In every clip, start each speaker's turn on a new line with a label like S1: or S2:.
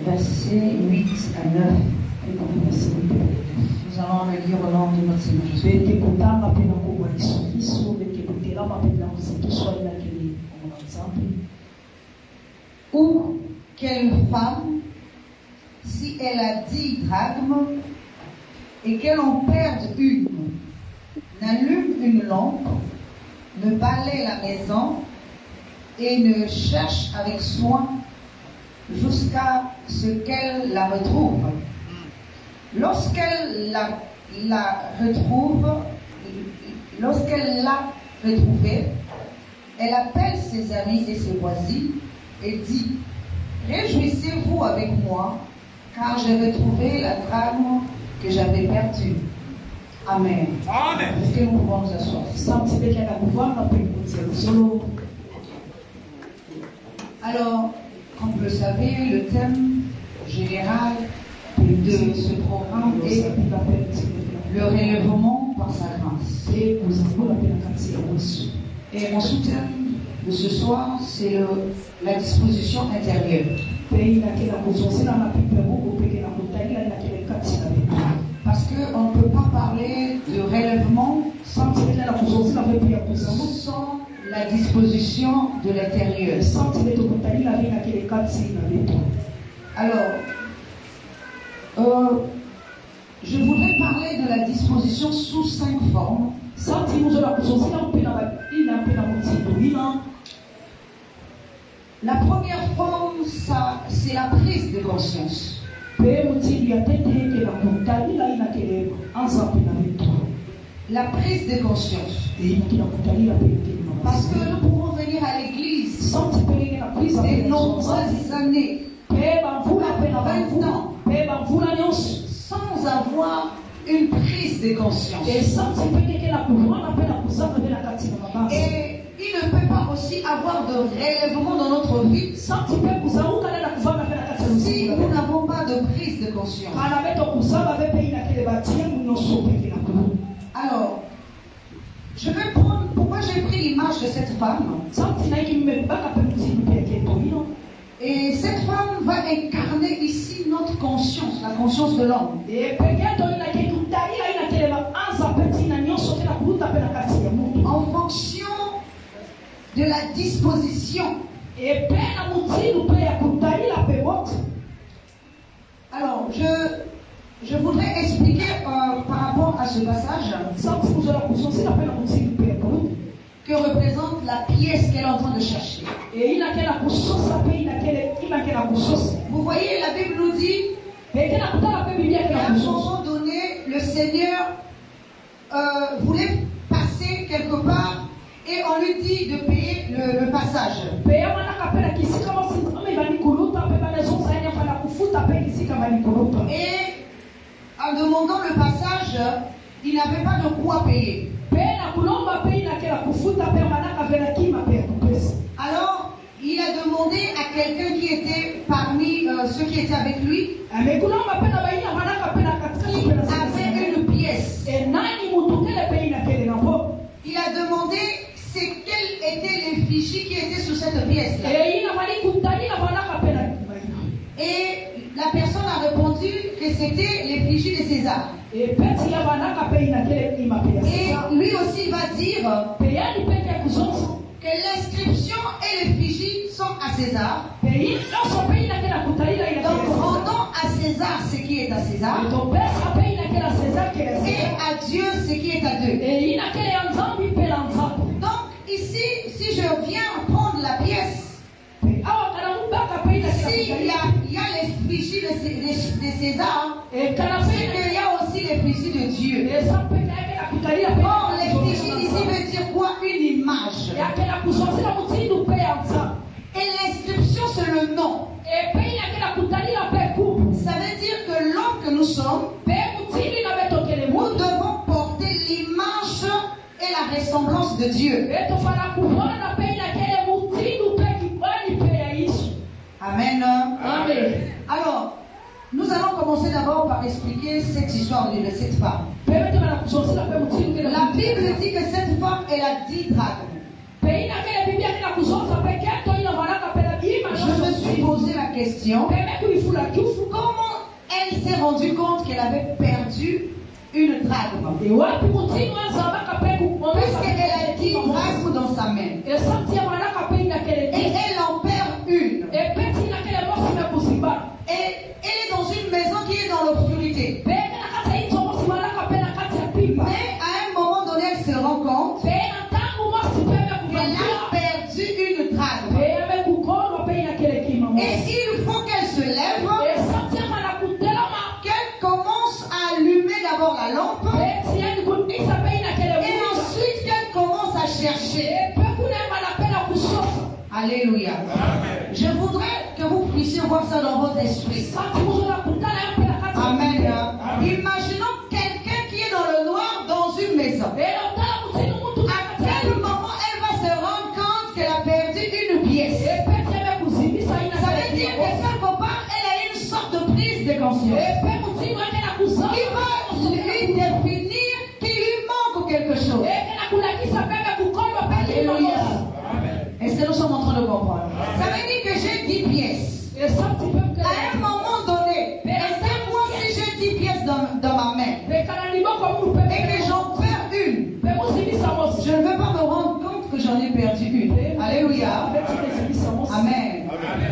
S1: versets 8 à 9. Nous allons le lire au nom de notre Seigneur Jésus. Ou quelle femme, si elle a 10 drachmes et qu'elle en perde une, n'allume une lampe, ne balaie la maison et ne cherche avec soin jusqu'à ce qu'elle la retrouve. Lorsqu'elle l'a retrouvée, elle appelle ses amis et ses voisines et dit: réjouissez-vous avec moi, car j'ai retrouvé la drachme que j'avais perdue. Amen.
S2: Amen.
S1: Est-ce que nous pouvons nous asseoir? Alors, comme vous le savez, le thème général de ce programme est le relèvement par sa grâce. Et mon soutien de ce soir, c'est la disposition intérieure. Parce qu'on ne peut pas parler de relèvement sans la disposition de l'intérieur. Alors, je voudrais parler de la disposition sous 5 formes. La première forme, c'est la prise de conscience. La prise de conscience. Parce que nous pouvons venir à l'église de nombreuses années, 20 ans, sans avoir une prise de conscience. Et il ne peut pas aussi avoir de relèvement dans notre vie si nous n'avons pas de prise de conscience. Alors, je vais prendre, pourquoi j'ai pris l'image de cette femme? Et cette femme va incarner ici notre conscience, la conscience de l'homme. En fonction de la disposition. Alors, je voudrais expliquer par rapport à ce passage que représente la pièce qu'elle est en train de chercher. Vous voyez, la Bible nous dit qu'à un moment donné, le Seigneur voulait passer quelque part et on lui dit de payer le passage. Et en demandant le passage, il n'avait pas de quoi payer. Alors, il a demandé à quelqu'un qui était parmi ceux qui étaient avec lui, qui avait une pièce. Il a demandé quelles étaient les fichiers qui étaient sous cette pièce-là. Et la personne a répondu que c'était les fichiers de César. Et lui aussi va dire que l'inscription et les fichiers sont à César. Donc rendons à César ce qui est à César et à Dieu ce qui est à Dieu. Donc ici, si je viens prendre la pièce, s'il y a les fichiers de César, c'est qu'il y a aussi les fichiers de Dieu. Or, les fichiers ici veut dire quoi? Une image. Et l'inscription, c'est le nom. Ça veut dire que l'homme que nous sommes, nous devons porter l'image et la ressemblance de Dieu. Amen. Amen. Alors, nous allons commencer d'abord par expliquer cette histoire de cette femme. La Bible dit que cette femme, elle a 10 drachmes. Je me suis posé la question, comment elle s'est rendue compte qu'elle avait perdu une drachme? Puisqu'elle a 10 drachmes dans sa main. Et elle en perd une. Et elle est dans une maison qui est dans l'obscurité. Mais à un moment donné, elle se rend compte qu'elle a perdu une drachme. Et il faut qu'elle se lève, qu'elle commence à allumer d'abord la lampe, et ensuite qu'elle commence à chercher. Alléluia. Je voudrais que vous puissiez voir ça dans votre esprit. Amen. Imaginons quelqu'un qui est dans le noir dans une maison. À quel moment elle va se rendre compte qu'elle a perdu une pièce? Ça veut dire que quelque part, elle a une sorte de prise de conscience. Il va lui définir qu'il lui manque quelque chose. Alléluia. Est-ce que nous sommes en train de comprendre? Ça veut dire que j'ai 10 pièces. À un moment donné, est-ce que moi, si j'ai 10 pièces dans ma main et que j'en perds une, je ne veux pas me rendre compte que j'en ai perdu une. Alléluia. Amen.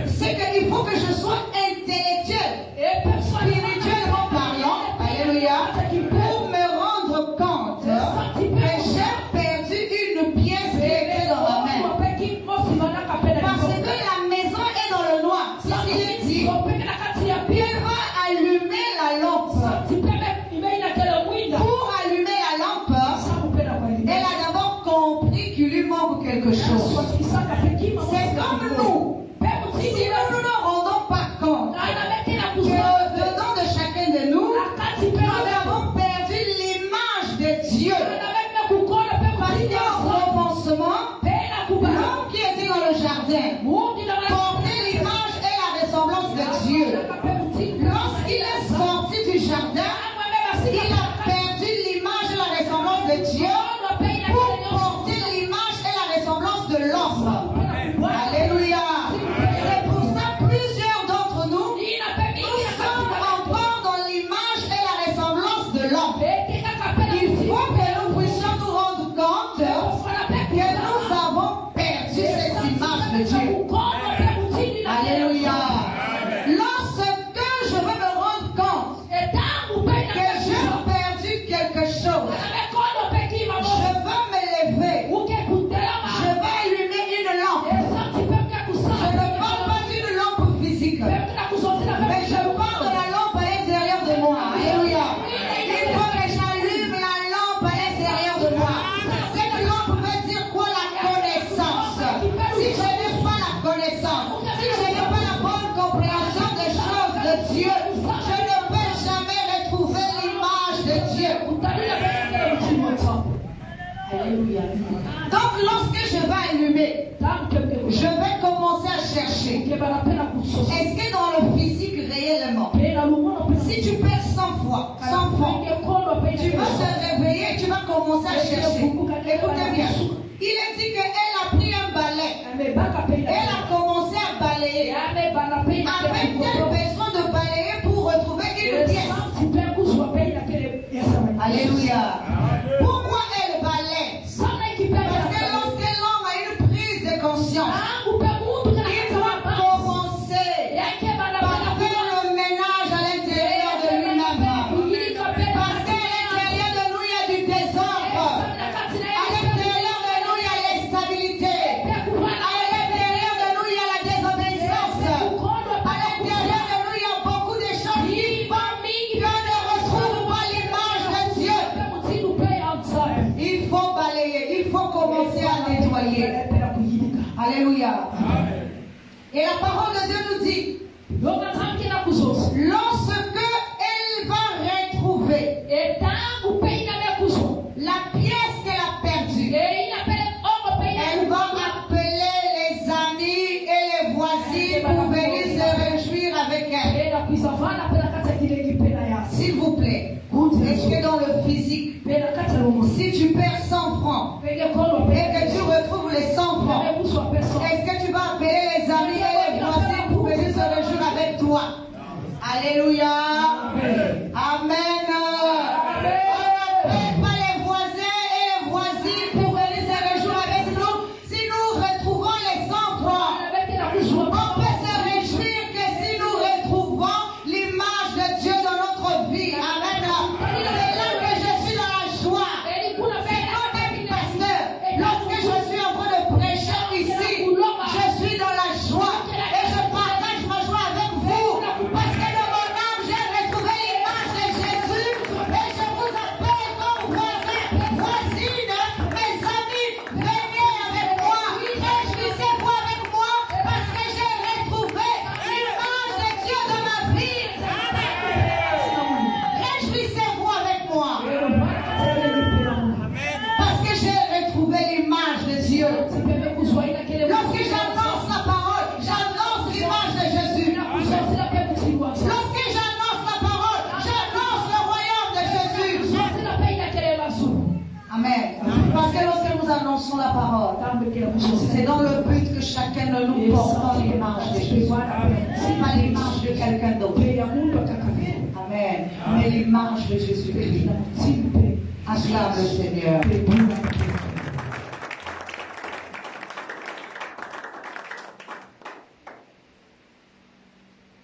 S1: C'est qu'il faut que je sois intellectuel, spirituellement parlant. Alléluia. Pour me rendre compte que j'ai perdu une pièce qui était dans ma main. Parce que la maison est dans le noir. C'est ce qu'il est dit. Puis elle va allumer la lampe. Pour allumer la lampe, elle a d'abord compris qu'il lui manque quelque chose. C'est comme nous. Si nous ne nous rendons pas compte que dedans de chacun de nous, nous avons perdu l'image de Dieu. Parce qu'au commencement, l'homme qui était dans le jardin portait l'image et la ressemblance de Dieu. Lorsqu'il est sorti du jardin, il a perdu l'image et la ressemblance de Dieu pour porter l'image et la ressemblance de l'homme. Alléluia. C'est pour ça plusieurs d'entre nous, nous sommes encore dans l'image et la ressemblance de l'homme. Il faut que nous puissions nous rendre compte que nous avons perdu cette image de Dieu. Alléluia. Lorsque je veux me rendre compte que j'ai perdu quelque chose, je veux me lever, je vais allumer une lampe. Je ne parle pas d'une lampe physique, mais je parle de la lampe à l'intérieur de moi. Alléluia. Il faut que j'allume la lampe à l'intérieur de moi. Cette lampe veut dire quoi? La connaissance. Si je n'ai pas la connaissance, si je n'ai pas la bonne compréhension des choses de Dieu, je ne peux jamais retrouver l'image de Dieu. Alléluia. Donc lorsque je vais allumer, je vais commencer à chercher. Est-ce que dans le physique réellement, si tu perds 100 fois, tu vas te réveiller, tu vas commencer à chercher. Écoutez bien. Il est dit qu'elle a pris un balai. Elle a commencé à balayer. Avait-elle besoin de balayer pour retrouver une pièce? Alléluia. Pourquoi elle balaye? Parce que lorsque l'homme a une prise de conscience, il doit commencer par faire le ménage à l'intérieur de lui-même. Parce qu'à l'intérieur de nous, il y a du désordre. À l'intérieur de nous, il y a l'instabilité. À l'intérieur de nous, il y a la désobéissance. À l'intérieur de nous, il y a beaucoup de choses qui font qu'on ne retrouve pas l'image de Dieu. Il faut balayer, il faut commencer à nettoyer. Alléluia. Et la parole de Dieu nous dit, lorsque elle va retrouver la pièce qu'elle a perdue, elle va appeler les amis et les voisins pour venir se réjouir avec elle. S'il vous plaît, est-ce que dans le physique, si tu perds 100 francs et que tu retrouves les 100 francs, est-ce que tu vas appeler les amis et les voisins pour venir se réjouir réjouir avec toi. Alléluia. Amen. N'appelle pas les voisins et les voisines pour venir se réjouir avec nous. Si nous retrouvons les centres, on peut se réjouir que si nous retrouvons l'image de Dieu dans notre vie. Amen. C'est là que je suis dans la joie. C'est comme un pasteur. Lorsque je suis en train de prêcher ici, je suis dans la joie. Et je partage ma joie avec vous. Parce que dans mon âme, j'ai retrouvé l'image de Jésus. Et je vous appelle comme voisins, voisines, mes amis, venez avec moi. Réjouissez-vous avec moi. Parce que j'ai retrouvé l'image de Dieu dans ma vie. Réjouissez-vous avec moi. Parce que j'ai retrouvé l'image de Dieu. Lorsque j'annonce la parole, j'annonce l'image de Jésus. Lorsque j'annonce la parole, j'annonce le royaume de Jésus. Amen. Parce que lorsque nous annonçons la parole, c'est dans le but que chacun de nous porte l'image de Jésus. C'est pas l'image de quelqu'un d'autre. Amen. Mais l'image de Jésus-Christ. Acclame le Seigneur.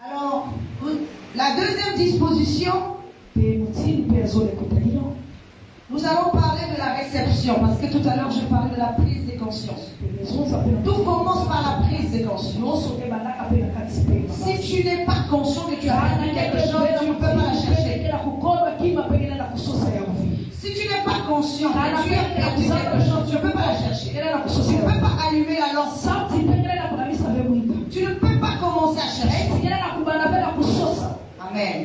S1: Alors, la deuxième disposition, nous allons parler de la réception, parce que tout à l'heure je parlais de la prise de conscience. Tout commence par la prise de conscience. Si tu n'es pas conscient que tu as appris quelque chose, tu ne peux pas la chercher. Si tu n'es pas conscient que tu as perdu quelque chose, tu ne peux pas la chercher. Tu ne peux pas allumer la lampe. Tu ne peux pas commencer à chercher. Amen.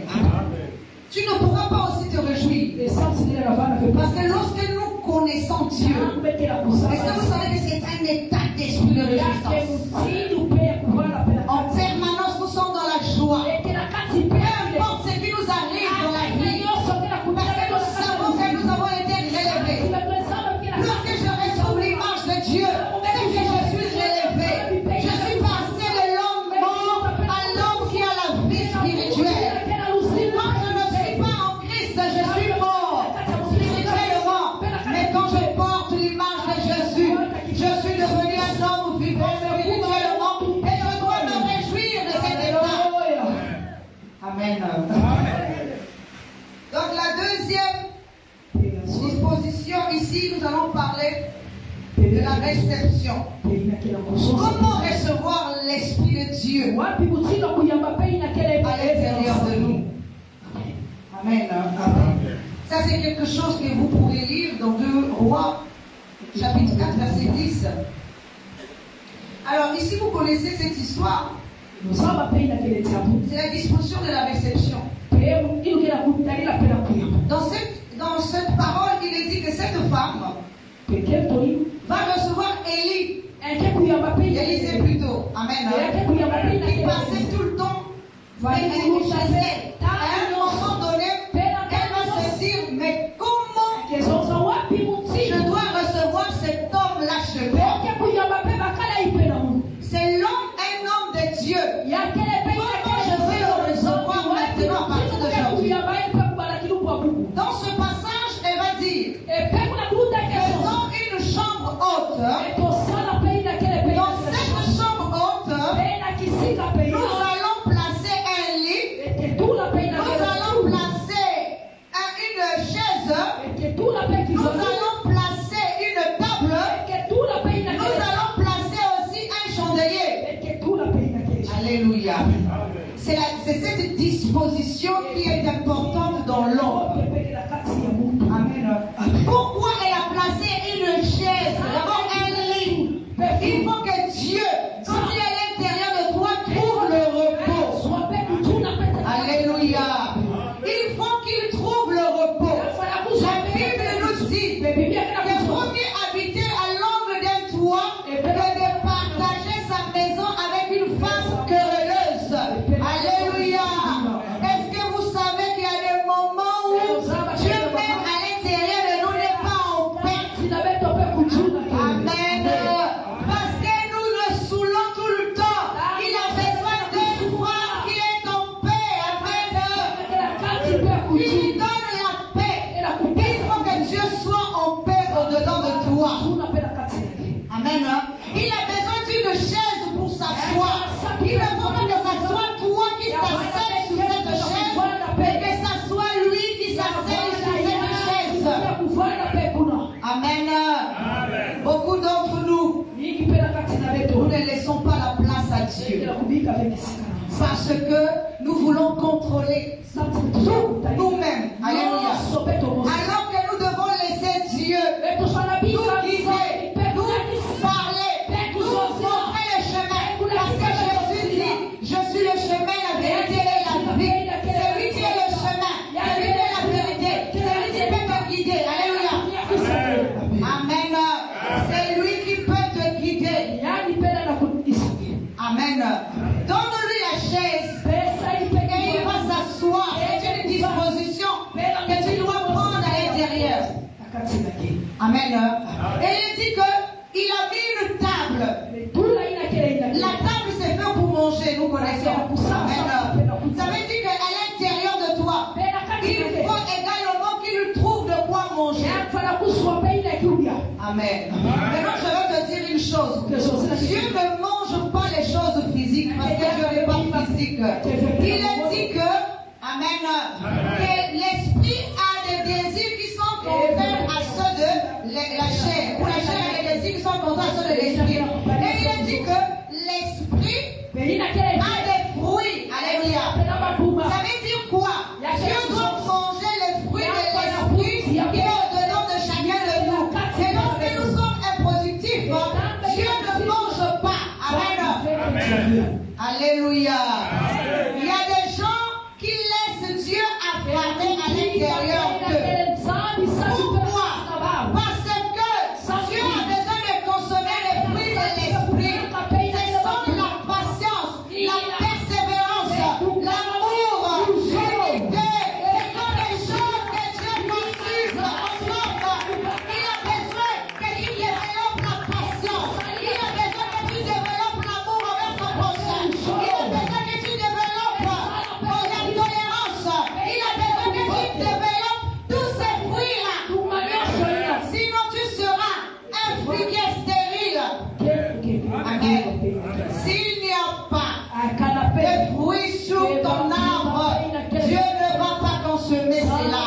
S1: Tu ne pourras pas aussi te réjouir. Parce que lorsque nous connaissons Dieu, est-ce que vous savez que c'est un état d'esprit de réjouissance? En permanence, nous sommes dans la joie. Peu importe ce qui nous arrive dans la vie, parce que nous savons que nous avons été relevés. Lorsque je retrouve l'image de Dieu, c'est que je suis relevé. Je suis passé de l'homme mort à l'homme qui a la vie spirituelle. Quand je ne suis pas en Christ, je suis mort spirituellement. Mais quand je porte l'image de Jésus, je suis devenu un homme vivant spirituellement et je dois me réjouir de cet état. Amen. Donc la deuxième disposition ici, nous allons parler de la réception. Comment recevoir l'Esprit de Dieu à l'intérieur de nous? Amen. Ça, c'est quelque chose que vous pourrez lire dans 2 Rois, chapitre 4, verset 10. Alors, ici, vous connaissez cette histoire. C'est la disposition de la réception. Dans cette parole, il est dit que cette femme va recevoir Élie. Élisée plutôt. Amen. Il passait tout le temps. Elle chassait. À un moment donné, elle va se dire, mais comment je dois recevoir cet homme-là chez moi? C'est un homme de Dieu. Comment je vais le recevoir maintenant à partir d'aujourd'hui? Dans ce passage, elle va dire, faisons une chambre haute. Dans cette chambre haute, nous allons placer un lit. Nous allons placer une chaise. Nous allons placer une table. Nous allons placer aussi un chandelier. Alléluia. C'est cette disposition qui est importante dans l'homme. Amen. Pourquoi elle a placé une chaise, d'abord un lit? Il faut que Dieu, quand il est à l'intérieur de toi, trouve le repos. Alléluia. Il faut qu'il trouve le repos. La Bible nous dit que vaut mieux habiter à l'ombre d'un toit que de partager sa maison avec une femme querelleuse. Alléluia. Est-ce que vous savez qu'il y a des moments où Dieu même à l'intérieur de nous n'est pas en paix? Amen. Parce que nous le saoulons tout le temps. Il a besoin d'espoir Parce que nous voulons contrôler tout nous-mêmes. Alléluia. Alors que nous devons laisser Dieu nous guider, nous parler, nous montrer le chemin. Parce que Jésus dit, je suis le chemin, la vérité et la vie. C'est lui qui est le chemin, c'est lui qui est la vérité, c'est lui qui peut te guider. Alléluia. Amen. C'est lui qui peut te guider. Amen. Donne-lui la chaise et il va s'asseoir. C'est une disposition que tu dois prendre à l'intérieur. Amen. Et il dit qu'il a mis une table. La table c'est fait pour manger, nous connaissons. Amen. Ça veut dire qu'à l'intérieur de toi, il faut également qu'il trouve de quoi manger. Amen. Maintenant, je vais te dire une chose. Dieu ne mange pas les choses physiques parce que Dieu n'est pas physique. Il a dit que, amen, que l'esprit a des désirs qui sont contraires à ceux de la chair. Ou la chair a des désirs qui sont contraires à ceux de l'esprit. Et il a dit que l'esprit a des fruits. Alléluia. Ça veut dire quoi? Dieu doit manger les fruits de l'esprit qui est au-dedans de chacun de nous. Et lorsque nous sommes improductifs, Dieu ne mange pas. Amen. Alléluia. Il y a des gens qui laissent Dieu affamer à l'intérieur d'eux. Pourquoi? Parce que Dieu a besoin de consommer les fruits de l'esprit. Ce sont la patience, la persévérance, l'amour, l'unité. Ce sont des choses que Dieu cultive ensemble. Il a besoin que tu développes la patience. Il a besoin que tu développes l'amour envers ton prochain. Il a besoin que tu développes la tolérance. Il a besoin que tu développes tous ces fruits-là. Sinon tu seras un fruitier stérile. Amen. S'il n'y a pas de fruits sur ton arbre, Dieu ne va pas consommer cela.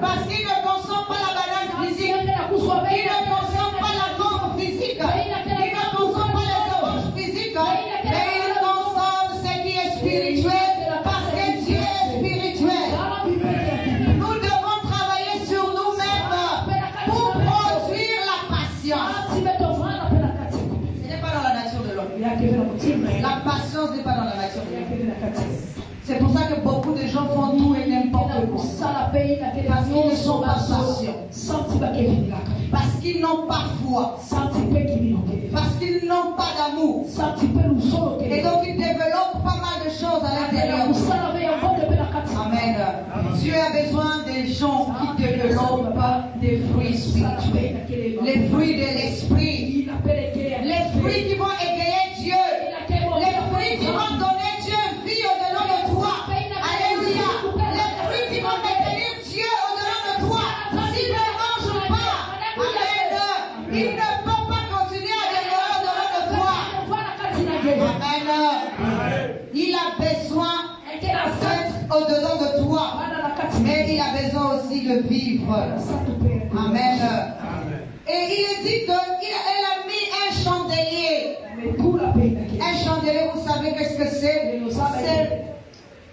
S1: Parce qu'il ne consomme pas la banane physique. Il ne consomme pas la pomme physique. Il ne consomme pas les oranges physiques. Mais il consomme ce qui est spirituel. Parce que Dieu est spirituel. Nous devons travailler sur nous-mêmes pour produire la patience. Ce n'est pas dans la nature de l'homme. La patience n'est pas dans la nature de l'homme. C'est pour ça que beaucoup de gens font tout et n'importe quoi. Parce qu'ils ne sont pas patients. Parce qu'ils n'ont pas foi. Parce qu'ils n'ont pas d'amour. Et donc ils développent pas mal de choses à l'intérieur. Amen. Dieu a besoin des gens qui développent des fruits spirituels. Les fruits de l'esprit. Les fruits qui vont égayer Dieu. Les fruits qui vont donner Dieu vie au-delà de toi. Alléluia. Les fruits qui vont maintenir Dieu au-delà de toi. S'il ne mange pas, amen, il ne peut pas continuer à demeurer au-delà de toi. Amen. Il a besoin d'être au-dedans de toi. Mais il a besoin aussi de vivre. Amen. Et il dit qu'elle a mis un chandelier. Un chandelier, vous savez qu'est-ce que c'est? C'est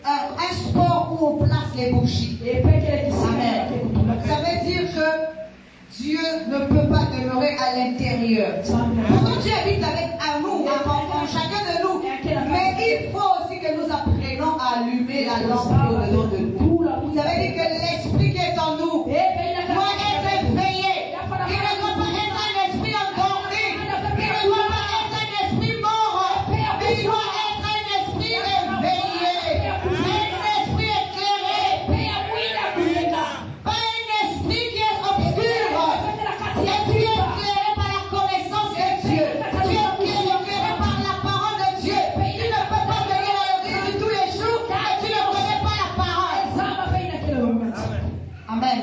S1: un sport où on place les bougies. Amen. Ça veut dire que Dieu ne peut pas demeurer à l'intérieur. Quand Dieu habite avec nous, en chacun de nous, mais il faut aussi que nous apprenions à allumer la lampe au-dedans de nous. Ça veut dire que l'esprit qui est en nous doit être éveillé. Il ne doit pas être un esprit endormi. Il ne doit pas être un esprit mort. Mais il doit être un esprit éveillé. Un esprit éclairé. Pas un esprit qui est obscur. Et tu es éclairé par la connaissance de Dieu. Tu es éclairé par la parole de Dieu. Tu ne peux pas venir à l'église tous les jours et tu ne connais pas la parole. Amen.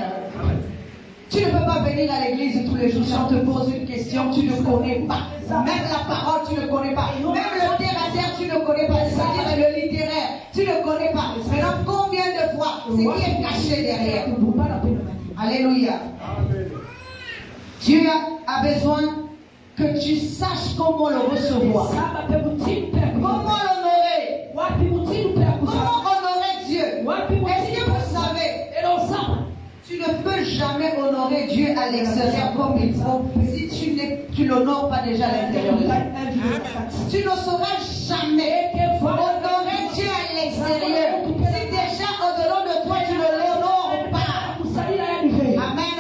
S1: Tu ne peux pas venir à l'église tous les jours si on te pose une question, tu ne connais pas. Même la parole, tu ne connais pas. Même le terre-à-terre, tu ne connais pas. C'est-à-dire le littéraire, tu ne connais pas. Maintenant, combien de fois ce qui est caché derrière? Alléluia. Dieu a besoin que tu saches comment le recevoir. Comment l'honorer. jamais honorer Dieu à l'extérieur comme il faut si tu l'honores pas déjà à l'intérieur de toi. Tu ne sauras jamais honorer Dieu à l'extérieur si déjà au-delà de toi tu ne l'honores pas. Amen.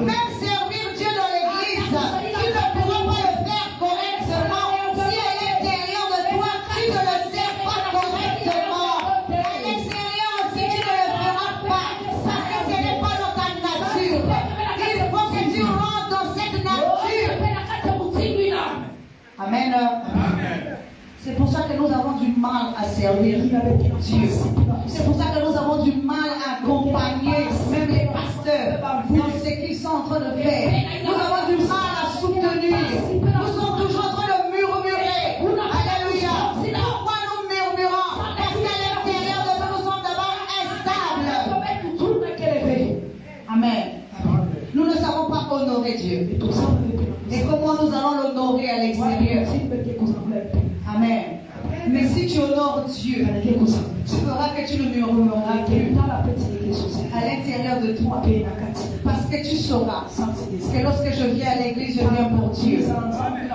S1: Même servir Dieu dans l'église, tu ne pourras pas le faire correctement si à l'intérieur de toi tu ne le sers pas correctement. À l'extérieur aussi tu ne le feras pas parce que ce n'est pas dans ta nature. Il faut que tu rentres dans cette nature. Amen. C'est pour ça que nous avons du mal à servir Dieu. C'est pour ça que nous avons du mal à accompagner même les pasteurs dans ce qu'ils sont en train de faire. Nous avons du mal à soutenir. Nous sommes toujours en train de murmurer. Alléluia. Pourquoi nous murmurons? Parce qu'à l'intérieur de nous, nous sommes d'abord instables. Amen. Nous ne savons pas honorer Dieu. Et comment nous allons l'honorer à l'extérieur? Amen. Mais si tu honores Dieu, tu verras que tu ne murmureras plus à l'intérieur de toi. Parce que tu sauras que lorsque je viens à l'église, je viens pour Dieu.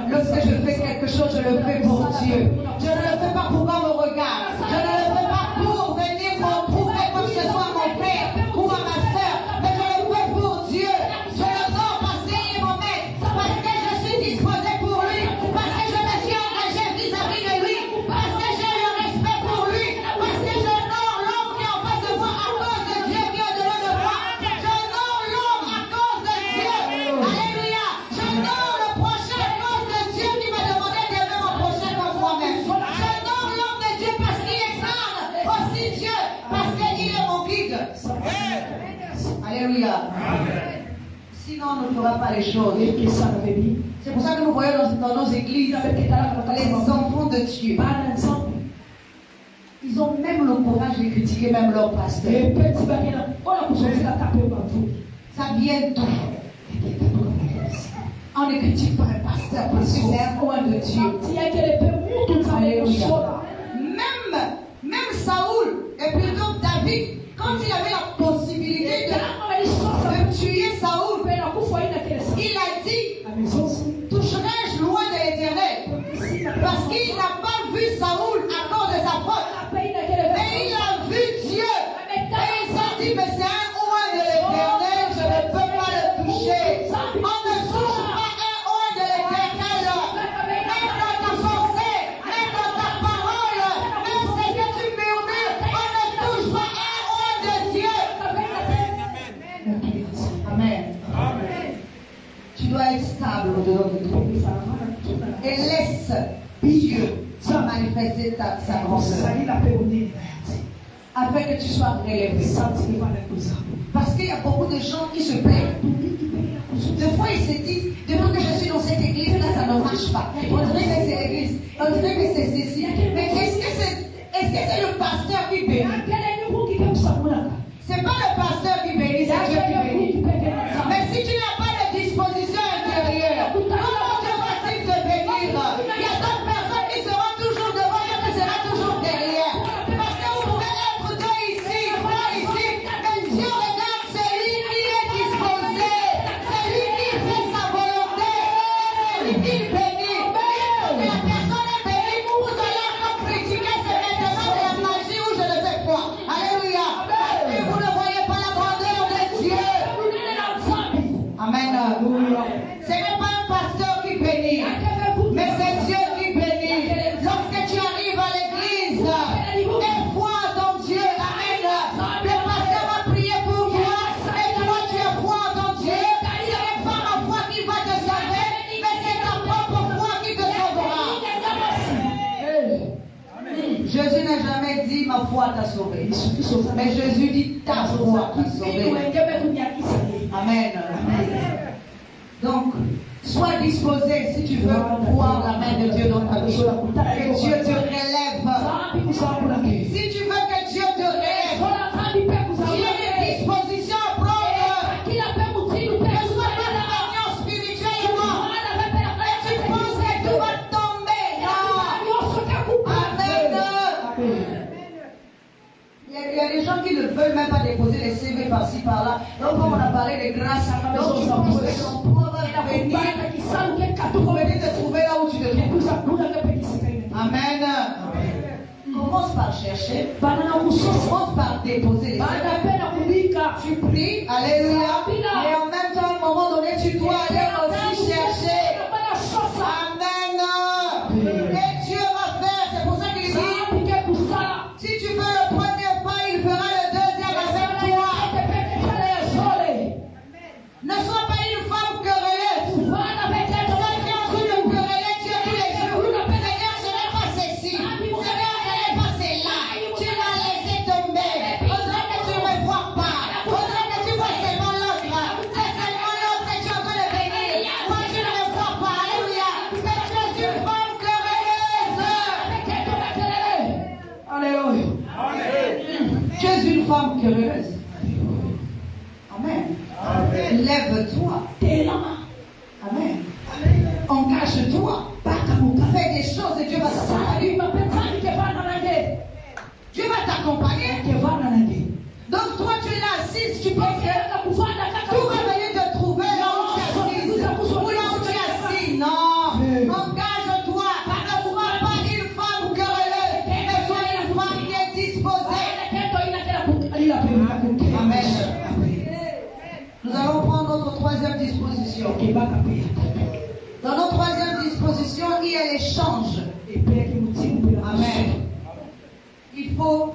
S1: Lorsque je fais quelque chose, je le fais pour Dieu. Je ne le fais pas pour qu'on me regarde. Je ne le fais pas pour venir me prouver quoi que ce soit à mon père ou à ma soeur. Mais je le fais pour Dieu. Je le sors parce qu'il est mon maître. Parce que je suis disposé pour lui. Parce que je me suis engagé vis-à-vis de lui. Parce que j'ai le respect pour lui. Parce que j'honore l'homme qui est en face de moi à cause de Dieu qui est au-delà de moi. J'honore l'homme à cause de Dieu. Alléluia. J'honore le prochain à cause de Dieu qui m'a demandé d'aimer mon prochain comme moi-même. J'honore l'homme de Dieu parce qu'il est calme. Aussi Dieu parce qu'il est mon guide. Alléluia. Sinon, on ne fera pas les choses. C'est pour ça que nous voyons dans nos églises les enfants de Dieu. Ils ont même le courage de critiquer même leur pasteur. Ça vient d'où? On ne critique pas un pasteur parce que c'est un coin de Dieu. Alléluia. Même Saoul, et plutôt David, quand il avait la possibilité de tuer Saoul, il a dit, toucherai-je loin de l'Éternel? Parce qu'il n'a pas vu Saoul à cause de sa faute. Mais il a vu Dieu. Et il s'est dit, mais c'est un oint de l'Éternel, je ne peux pas le toucher. On ne touche pas un oint de l'Éternel. Même dans ta pensée, même dans ta parole, même ce que tu murmures, on ne touche pas un oint de Dieu. Amen. Tu dois être stable au-dedans de toi. Et laisse Dieu manifester sa grandeur. Afin que tu sois relevé. Parce qu'il y a beaucoup de gens qui se plaignent. Des fois, ils se disent, depuis que je suis dans cette église-là, ça ne marche pas. On dirait que c'est l'église. On dirait que c'est ceci. Mais est-ce que c'est le pasteur qui bénit? C'est pas le pasteur qui bénit, c'est Dieu qui bénit. Mais si tu n'as pas de disposition intérieure, comment Dieu va-t-il te bénir? Il y a d'autres personnes qui seront toujours devant et qui seront toujours derrière. Parce que vous pouvez être deux ici, trois ici, mais Dieu regarde celui qui est disposé, celui qui fait sa volonté, celui qui bénit. Et la personne est bénie, vous allez encore critiquer ce maintenant de la magie ou je ne sais quoi. Alléluia. Et vous ne voyez pas la grandeur de Dieu. Amen. Ce n'est pas un pasteur qui bénit, mais c'est Dieu qui bénit. Lorsque tu arrives à l'église, aie foi en ton Dieu. Amen. Le pasteur va prier pour toi et toi tu as foi en ton Dieu. Ce n'est pas ma foi qui va te sauver, mais c'est ta propre foi qui te sauvera. Jésus n'a jamais dit ma foi t'a sauvé, mais Jésus dit ta foi t'a sauvé. Amen. Donc, sois disposé si tu veux voir la main de Dieu dans ta vie. Que Dieu te relève. Si tu veux que Dieu te relève, tu as une disposition à prendre. Que soit pas la spirituellement. Et tu penses que tout va tomber. Non. Amen. Il y a des gens qui ne veulent même pas déposer les CV par-ci par-là. Donc, comme on a parlé de grâce, donc tu penses que l'emploi va venir te trouver là où tu te trouves. Amen. Commence par chercher. Commence par déposer les CV. Tu pries, alléluia. Et en même temps, à un moment donné, tu dois aller aussi chercher. Amen. Et Dieu va faire. C'est pour ça qu'il dit, si tu veux le premier pas, il fera le deuxième avec toi. Ne sois pas une femme querelleuse. Celle qui est en train de quereller Dieu tous les jours. Seigneur, je n'ai pas ceci. Seigneur, je n'ai pas celle-là. Tu l'as laissé tomber. On dirait que tu ne me vois pas. On dirait que tu vois seulement l'autre. C'est seulement l'autre que tu es en train de bénir. Moi, je ne me vois pas. Alléluia. Mais tu es une femme querelleuse. Alléluia. Tu es une femme querelleuse. Amen. Lève-toi. Amen. Engage-toi. Fais des choses et Dieu va t'accompagner. Dieu va t'accompagner. Donc toi tu es là assise, tu penses que tout va venir te trouver là où tu es assise ou là où tu es assis. Non. Engage-toi. Ne sois pas une femme querelleuse, mais sois une femme qui est disposée. Amen. Nous allons prendre notre troisième disposition. Dans notre troisième disposition, il y a l'échange. Amen. Il faut.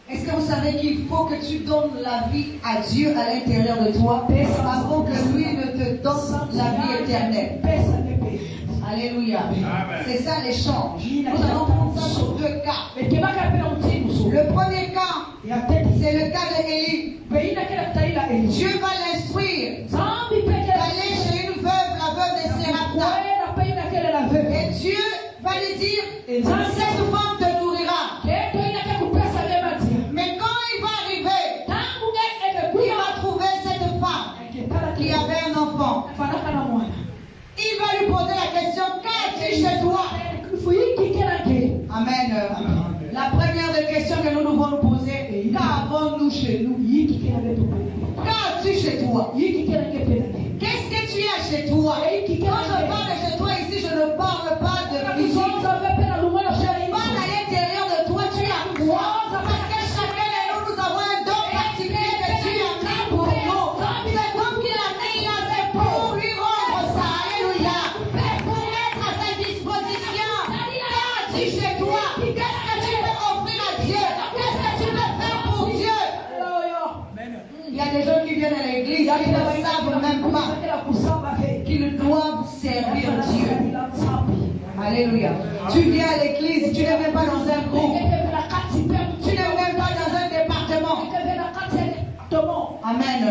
S1: Est-ce que vous savez qu'il faut que tu donnes la vie à Dieu à l'intérieur de toi avant que lui ne te donne la vie éternelle? Alléluia. C'est ça l'échange. Nous allons prendre ça sur deux cas. Le premier cas, c'est le cas d'Élie. Dieu va l'instruire d'aller chez une veuve, la veuve de Sérapta. Et Dieu va lui dire, cette femme te nourrira. Mais quand il va arriver, il va trouver cette femme qui avait un enfant. Il va lui poser la question, qu'as-tu chez toi? Amen. La première des questions que nous devons nous poser, qu'avons-nous chez nous? Qu'as-tu chez toi? Qu'est-ce que tu as chez toi? Quand je parle de chez toi ici, je ne parle pas de physique. Je parle à l'intérieur de toi, tu as quoi? Parce que chacun de nous, nous avons un don particulier que Dieu a mis pour nous. C'est comme qu'il a mis là, c'est pour lui rendre ça. Alléluia. Pour mettre à sa disposition. Qu'as-tu chez toi? Qu'est-ce que tu peux offrir à Dieu? Qu'est-ce que tu peux faire pour Dieu? Il y a des gens qui viennent à l'église qui ne savent même pas qu'ils doivent servir Dieu. Alléluia. Tu viens à l'église, tu n'es même pas dans un groupe. Tu n'es même pas dans un département. Amen.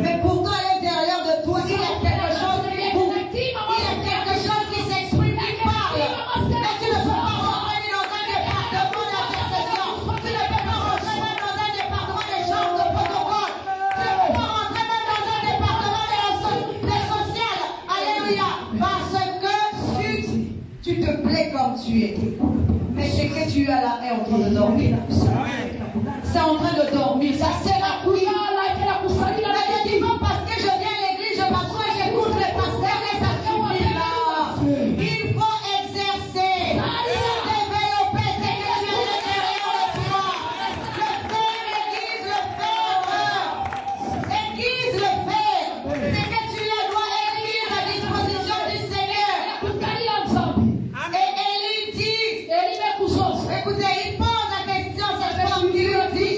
S1: Mais pourtant à l'intérieur de toi, il y a quelque chose qui bouge. Il y a quelque chose qui s'exprime, qui parle. Mais tu ne peux pas rentrer dans un département d'intercession. Tu ne peux pas rentrer même dans un département de genre de protocole. Tu ne peux pas rentrer même dans un département de social. Alléluia. Parce que tu te plais comme tu es. Mais ce que tu as là est en train de dormir. C'est en train de dormir. Ça c'est la couille. Mais ne dis pas parce que je viens à l'église, je m'assois et j'écoute les pasteurs et ça suffit là. Il faut exercer, développer ce que tu as à l'intérieur de toi. Le faire, aiguise le fer. Aiguise le fer. Ce que tu as doit être mis à la disposition du Seigneur. Et Élie dit, écoutez, il pose la question, cette femme qui lui dit,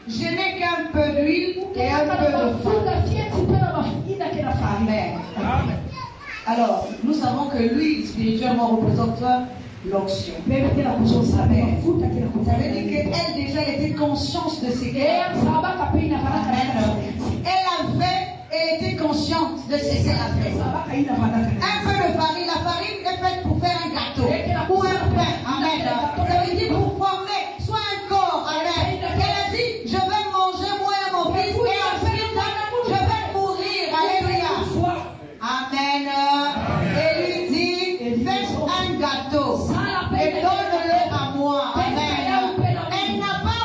S1: je n'ai qu'un peu d'huile et un peu de feu. Amen. Alors, nous savons que l'huile spirituellement représente l'onction. Amen. Ça veut dire qu'elle déjà était consciente de ses guerres. Elle était consciente de ce qu'elle a fait. Un peu de farine. La farine est faite pour faire un gâteau ou un pain. Amen. Ça veut dire pour former soit un corps. Amen. Elle a dit, je vais manger moi et mon fils et ensuite je vais mourir. Alléluia. Amen. Et lui dit, faites un gâteau et donne-le à moi. Amen. Elle n'a pas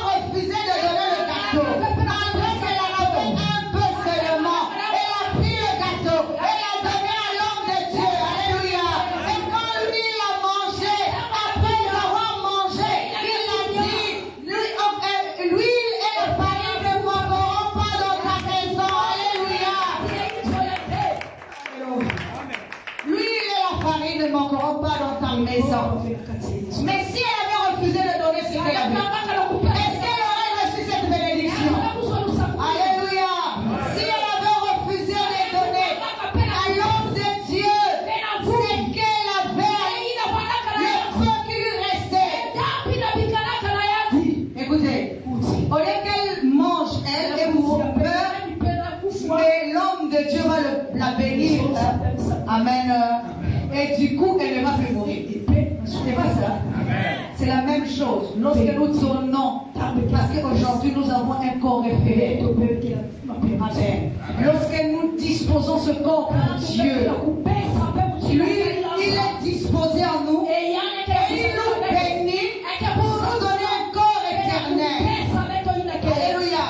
S1: Écoutez, au lieu qu'elle mange, elle est pour peur, mais l'homme de Dieu va la bénir. Amen. Et du coup, elle ne va plus mourir. C'est pas ça. C'est la même chose. Lorsque nous donnons, parce qu'aujourd'hui nous avons un corps éphémère. Amen. Lorsque nous disposons ce corps pour Dieu, lui, il est disposé en nous et il nous bénit pour nous donner un corps éternel. Alléluia.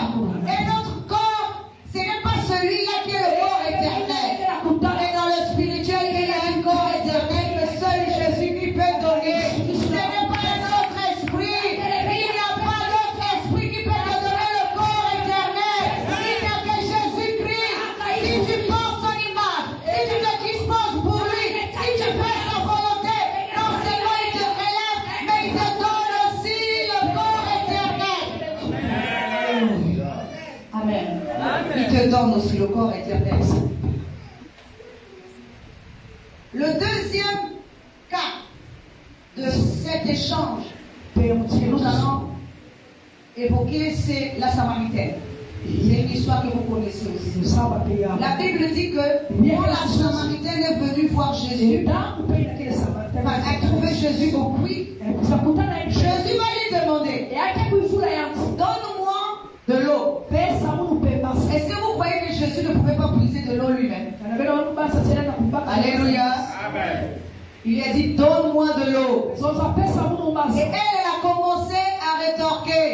S1: Et notre corps, ce n'est pas celui-là qui est le corps éternel. Et dans le spirituel, il y a un corps éternel que seul Jésus qui peut donner. Ce n'est pas un autre esprit. Il n'y a pas d'autre esprit qui peut te donner le corps éternel. Il n'y a que Jésus-Christ. Si tu portes son image, si tu te disposes pour lui, si tu fais sa volonté, non seulement il te relève, mais il te donne aussi le corps éternel. Amen. Il te donne aussi le corps éternel. Le deuxième cas de cet échange que nous allons évoquer, c'est la Samaritaine. C'est une histoire que vous connaissez aussi. La Bible dit que quand la Samaritaine est venue voir Jésus, elle a trouvé Jésus au puits. Jésus va lui demander, donne-moi de l'eau. Est-ce que vous croyez que Jésus ne pouvait pas puiser de l'eau lui-même? Alléluia. Amen. Il lui a dit, donne-moi de l'eau. Et elle a commencé à rétorquer.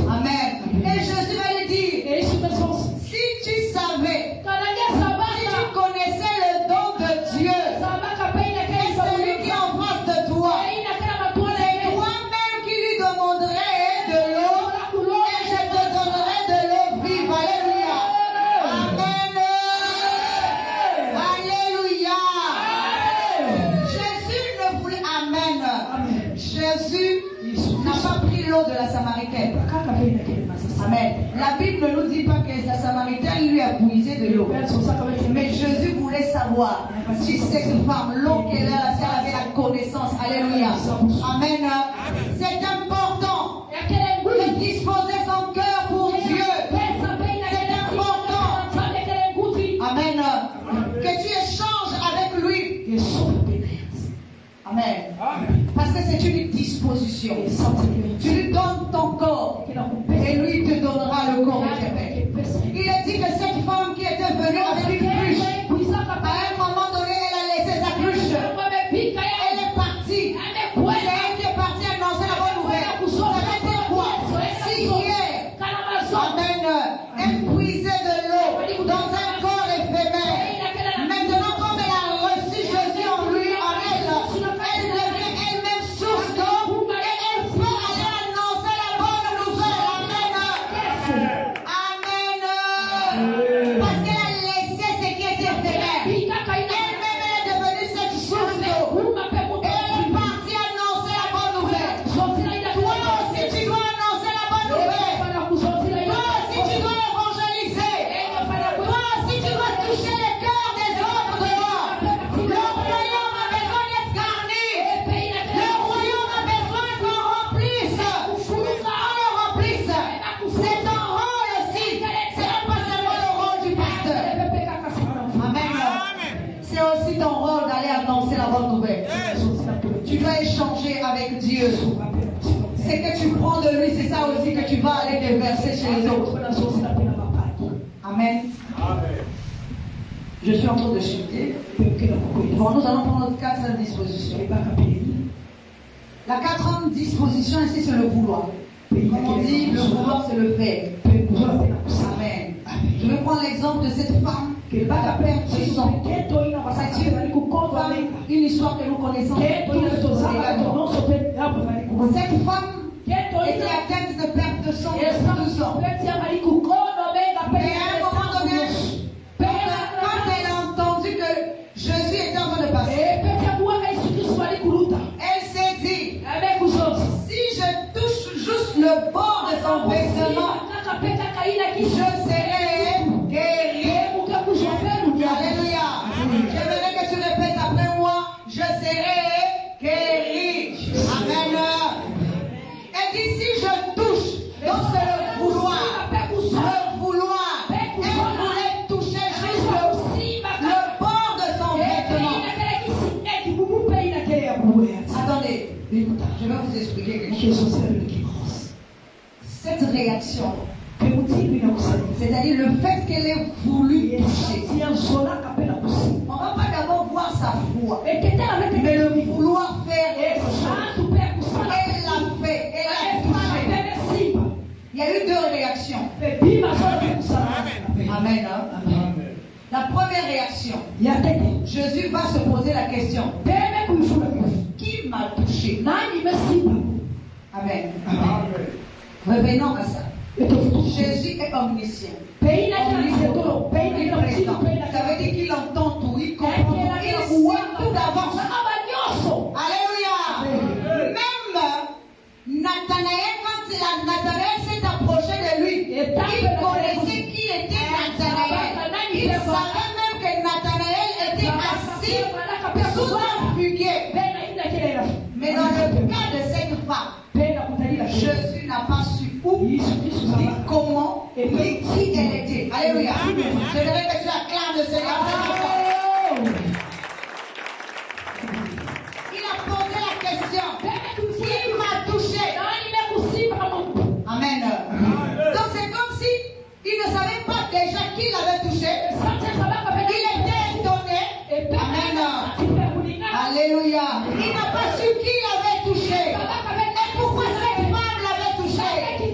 S1: Amen. Et Jésus va lui dire, si tu savais, si tu connaissais le don de Dieu, et celui qui est en face de toi, c'est toi-même qui lui demanderais de l'eau, et je te donnerai de l'eau vive. Alléluia. Amen. Alléluia. Jésus ne voulait. Amen. Jésus n'a pas pris l'eau de la Samaritaine. Amen. La Bible ne nous dit pas que la Samaritaine lui a puisé de l'eau. Mais Jésus voulait savoir si cette femme, l'eau qu'elle a, si elle avait la connaissance. Alléluia. Amen. C'est important de disposer son cœur pour Dieu. C'est important. Amen. Que tu échanges avec lui. Amen. Parce que c'est une disposition. Tu lui donnes ton corps et lui te donnera le corps éternel. Il est dit que cette femme qui était venue avec une cruche, à un moment donné, elle a laissé sa cruche. Elle est partie. C'est elle qui est partie annoncer la bonne nouvelle. Ça veut dire quoi? Si hier, amen, elle puisait de l'eau dans un corps éphémère, maintenant comme elle a reçu Jésus en lui, en elle, elle devient elle-même source d'eau et elle peut aller annoncer la bonne nouvelle. Amen. Amen. Parce qu'elle a laissé ce qui était éphémère. Elle-même est devenue cette source d'eau. Et elle est partie annoncer la bonne nouvelle. Toi aussi tu dois annoncer la bonne nouvelle. Toi aussi tu dois évangéliser. Toi aussi tu dois toucher le cœur des autres dehors. Le royaume a besoin d'être garni. Le royaume a besoin qu'on remplisse. On le remplisse. C'est ton rôle aussi. Ce n'est pas seulement le rôle du pasteur. Amen. C'est aussi ton rôle d'aller annoncer la bonne nouvelle. Tu dois échanger avec Dieu. Ce que tu prends de lui, c'est ça aussi que tu vas aller déverser chez les autres. Amen. Je suis en train de chuter. Bon, nous allons prendre notre 4e disposition. La 4e disposition ici, c'est le vouloir. Comme on dit, le vouloir, c'est le faire. Amen. Je vais prendre l'exemple de cette femme qui a perdu son une histoire que nous connaissons. Cette femme était atteinte de perte de sang depuis 12 ans. Mais à un moment donné, quand elle a entendu que Jésus était en train de passer, elle s'est dit, si je touche juste le bord de son vêtement, je serai guéri. Alléluia. J'aimerais que tu répètes après moi, je serai guéri. Amen. expliquer quelque chose. Cette réaction, c'est-à-dire le fait qu'elle ait voulu toucher, on ne va pas d'abord voir sa foi, mais le vouloir faire quelque chose. Elle l'a fait, elle a touché. Il y a eu deux réactions. Amen. Amen. La première réaction, Jésus va se poser la question, qui m'a touché? Amen. Revenons à ça. Jésus est omniscient. Omniprésent. Ça veut dire qu'il entend tout, il comprend tout, il voit tout d'avance. Alléluia. Même Nathanaël, quand Nathanaël s'est approché de lui, il connaissait qui était Nathanaël. Il savait même que Nathanaël était assis sous un figuier. Mais dans le cas de cette femme, Jésus n'a pas su où, ni comment, ni qui elle était. Alléluia. Je voudrais que tu acclames le Seigneur. Il a posé la question, qui m'a touché? Amen. Donc c'est comme si il ne savait pas déjà qui l'avait touché. Il était étonné. Amen. Alléluia. Il n'a pas su qui l'avait touché. Et pourquoi cette femme l'avait touché? Qui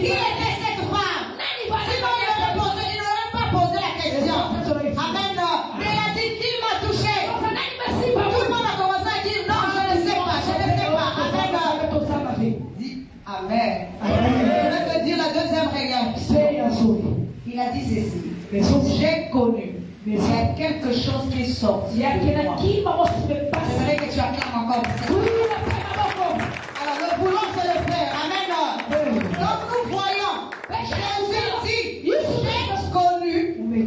S1: était cette femme? Sinon il n'aurait pas posé la question. Amen. Mais il a dit, qui m'a touché? Tout le monde a commencé à dire, non, je ne sais pas, je ne sais pas. Amen. Dis Amen. Je vais te dire la deuxième réaction. Il a dit ceci. J'ai connu. Mais il y a quelque chose qui est sorti. J'aimerais que tu acclames encore. Alors le boulot c'est le faire. Amen. Donc nous voyons, Jésus dit, j'ai connu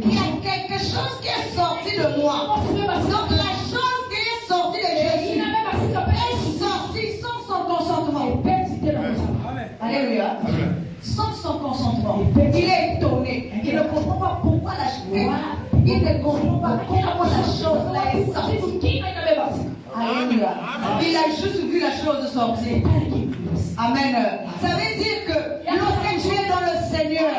S1: qu'il y a quelque chose qui est sorti de moi. Donc la chose qui est sortie de Jésus est sortie sans son consentement. Alléluia. Sans son consentement. Il est étonné. Il ne comprend pas pourquoi la chose. Il ne comprend pas comment la chose-là est sortie. Alléluia. Il a juste vu la chose sortir. Amen. Ça veut dire que lorsque tu es dans le Seigneur,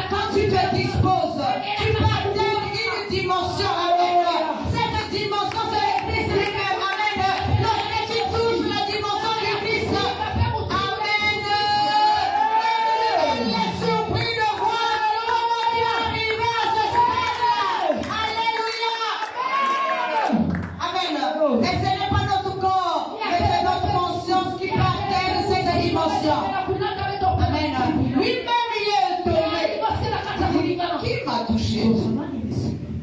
S1: quand tu te disposes, tu peux atteindre une dimension. Amen. Cette dimension, c'est l'Église lui-même. Amen. Lorsque tu touches la dimension de l'Église, amen. Il est surpris de voir comment tu es arrivé à ce stade. Alléluia. Amen. Et ce n'est pas notre corps, mais c'est notre conscience qui partait de cette dimension. Amen. Lui-même, il est étonné. Qui m'a touché?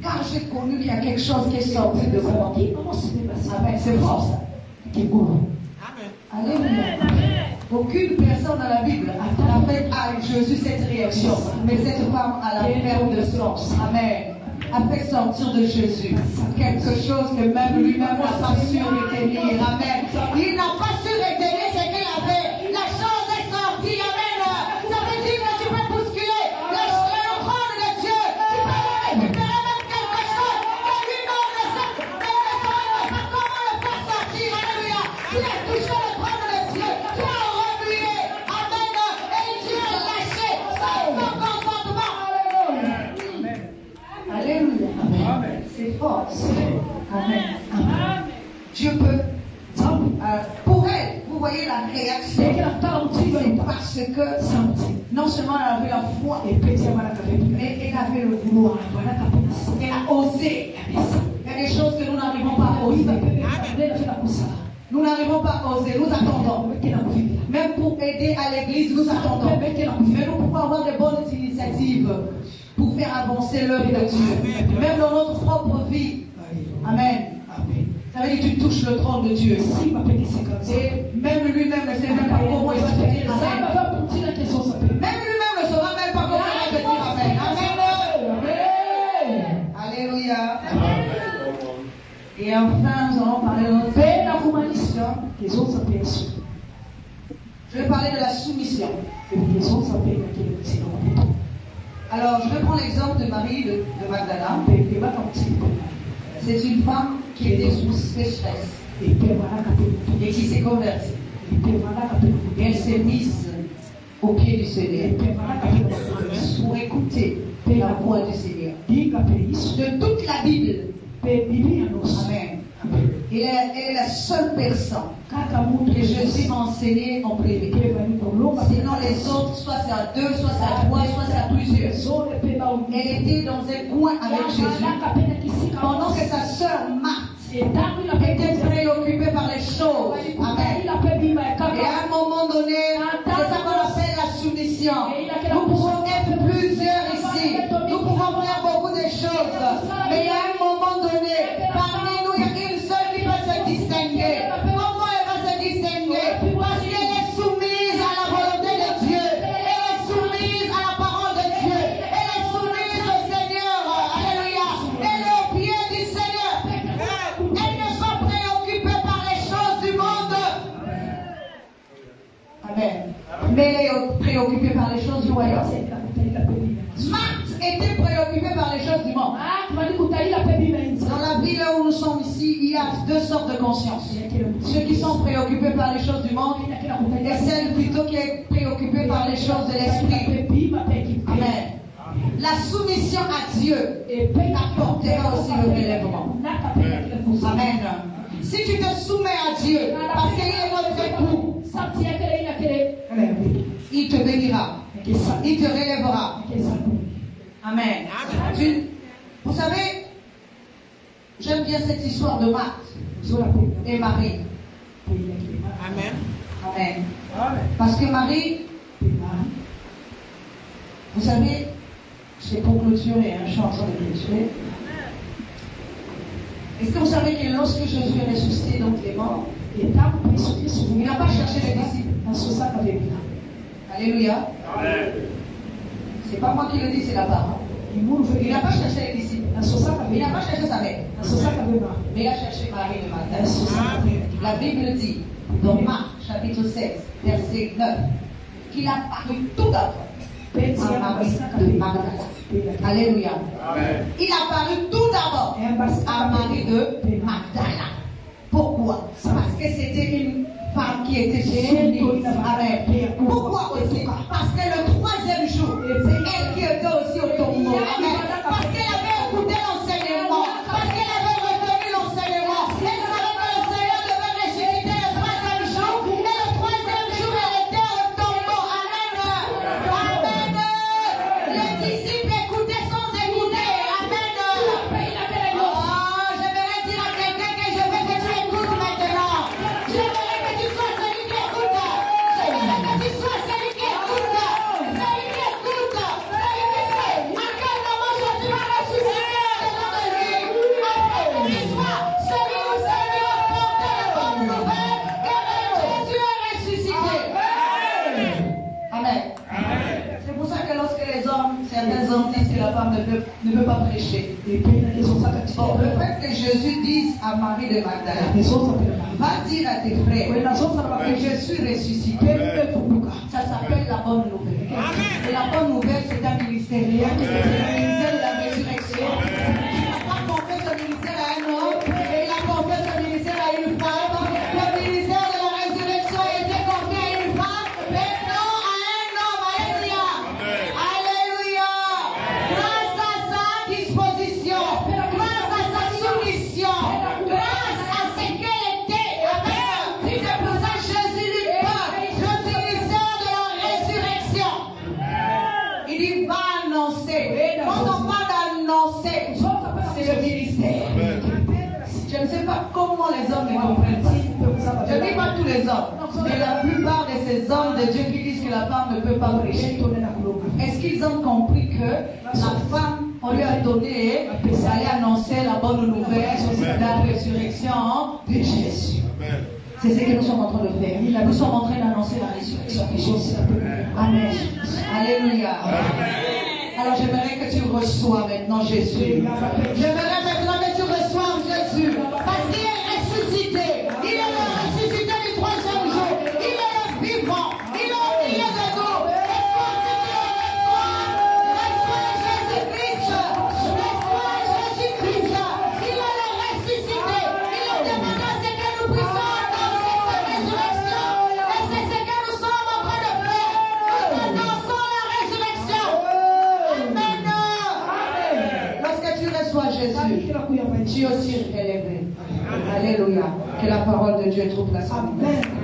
S1: Car j'ai connu qu'il y a quelque chose qui est sorti de moi. Amen. C'est fort ça. Alléluia. Aucune personne dans la Bible n'a fait à Jésus cette réaction. Mais cette femme a la ferme de sens. Amen. A fait sortir de Jésus quelque chose que même lui-même n'a pas su retenir. Amen. Il n'a pas su retenir ce qu'il avait. La chose est sortie. Amen. Ça veut dire que tu peux bousculer le trône de Dieu. Tu peux récupérer même quelque chose que lui-même ne sait pas comment le faire sortir. Alléluia. Tu as touché le trône de Dieu. Tu as remué. Amen. Et Dieu a lâché sans son consentement. Alléluia. Amen. C'est fort. Amen. Amen. Dieu peut. Pour elle, vous voyez la réaction. C'est parce que non seulement elle avait la foi, mais elle avait le vouloir. Elle a osé. Il y a des choses que nous n'arrivons pas à oser. Nous n'arrivons pas à oser, nous attendons. Même pour aider à l'église, nous attendons. Mais nous pouvons avoir de bonnes initiatives pour faire avancer l'œuvre de Dieu. Même dans notre propre vie. Amen. Ça veut dire que tu touches le trône de Dieu. Et même lui-même ne sait même pas comment il va te dire Amen. Même lui-même ne saura même pas comment il va te dire Amen. Amen. Alléluia. Et enfin, nous allons parler de notre je vais parler de la soumission. Alors, je vais prendre l'exemple de Marie de Magdala. C'est une femme qui était sous sécheresse et qui s'est convertie. Et elle s'est mise au pied du Seigneur pour écouter la voix du Seigneur. De toute la Bible. Amen. Elle est la seule personne que Jésus m'a enseigné en privé. Sinon les autres, soit c'est à deux, soit c'est à trois, soit c'est à plusieurs. Elle était dans un coin avec Jésus pendant que sa sœur Marthe était préoccupée par les choses. Amen. Et à un moment donné, c'est ça qu'on appelle la soumission. Nous pouvons être plusieurs ici. Nous pouvons faire beaucoup de choses. Mais à un moment donné, parmi nous, il y a une seule qui va se distinguer. Comment elle va se distinguer? Parce qu'elle est soumise à la volonté de Dieu. Elle est soumise à la parole de Dieu. Elle est soumise au Seigneur. Alléluia. Elle est au pied du Seigneur. Elle n'est pas préoccupée par les choses du monde. Amen. Mais elle est préoccupée par les choses du royaume. Marthe était préoccupée par les choses du monde. Dans la ville où nous sommes ici, il y a deux sortes de conscience. Ceux qui sont préoccupés par les choses du monde et celles plutôt qui sont préoccupées par les choses de l'esprit. Amen. La soumission à Dieu apportera aussi le relèvement. Amen. Si tu te soumets à Dieu, parce qu'il est notre époux, il te bénira. Il te relèvera. Amen. Vous savez, j'aime bien cette histoire de Marthe et Marie.
S2: Amen.
S1: Amen. Parce que Marie, vous savez, c'est pour clôturer, je suis en train de clôturer. Est-ce que vous savez que lorsque Jésus est ressuscité donc les morts, il n'a pas cherché les disciples. Alléluia. C'est pas moi qui le dis, c'est la parole. Il n'a pas cherché les disciples. Il n'a pas cherché sa mère. Mais il a cherché Marie de Magdala. La Bible dit, dans Marc chapitre 16, verset 9, qu'il a paru tout d'abord à Marie de Magdala. Alléluia. Il a paru tout d'abord à Marie de Magdala. Pourquoi? Parce que c'était une femme qui était soumise. Amen. Pourquoi aussi? Parce que le troisième jour, c'est elle qui était aussi au tombeau. Amen. Parce qu'elle avait écouté l'enseignement. Parce qu'elle avait retenu l'enseignement. Elle savait que le Seigneur devait ressusciter le troisième jour. Et le troisième jour, elle était au tombeau. Amen. Amen. Les disciples écoutaient sans écouter. Amen. Oh, j'aimerais dire à quelqu'un que je veux que tu écoutes maintenant. J'aimerais que tu sois celui qui écoute. J'aimerais que tu sois celui qui écoute. Celui qui écoute. Celui qui sait à quel moment Jésus va ressusciter devant de lui. Afin qu'il soit celui où Seigneur va porter la bonne nouvelle que Jésus est ressuscité. Amen. C'est pour ça que lorsque les hommes, certains hommes disent que la femme ne peut pas prêcher. Bon, le fait que Jésus dise à Marie de Magdala, va dire à tes frères que je suis ressuscité, ça s'appelle la bonne nouvelle. Et la bonne nouvelle, c'est un ministère. C'est le ministère de la résurrection. Il n'a pas confié ce ministère à un homme, et il a confié ce ministère à une femme. Le ministère de la résurrection a été confié à une femme, mais non à un homme. Alléluia. Alléluia. Grâce à sa disposition, grâce à sa soumission, grâce à ce qu'elle était. Amen. C'est pour ça que Jésus lui parle le ministère de la résurrection. Il dit va annoncer. Quand on parle d'annoncer, c'est le ministère. Je ne sais pas comment les hommes ne comprennent pas. Je ne dis pas tous les hommes, mais la plupart de ces hommes de Dieu qui disent que la femme ne peut pas prêcher. Est-ce qu'ils ont compris que la femme, on lui a donné d'aller annoncer la bonne nouvelle, la résurrection de Jésus? C'est ce que nous sommes en train de faire. Nous sommes en train d'annoncer la résurrection de Jésus. Amen. Alléluia. Alors j'aimerais que tu reçoives maintenant Jésus. J'aimerais maintenant que tu reçoives Jésus. Parce qu'il est ressuscité. Il est le ressuscité du troisième jour. Il est le vivant. Il est au milieu de nous. Reçois Jésus-Christ. Reçois Jésus-Christ. Il est le ressuscité. Il a demandé à ce que nous puissions annoncer sa résurrection. soit Jésus, tu es aussi élevé. Alléluia. Que la parole de Dieu trouve la vie.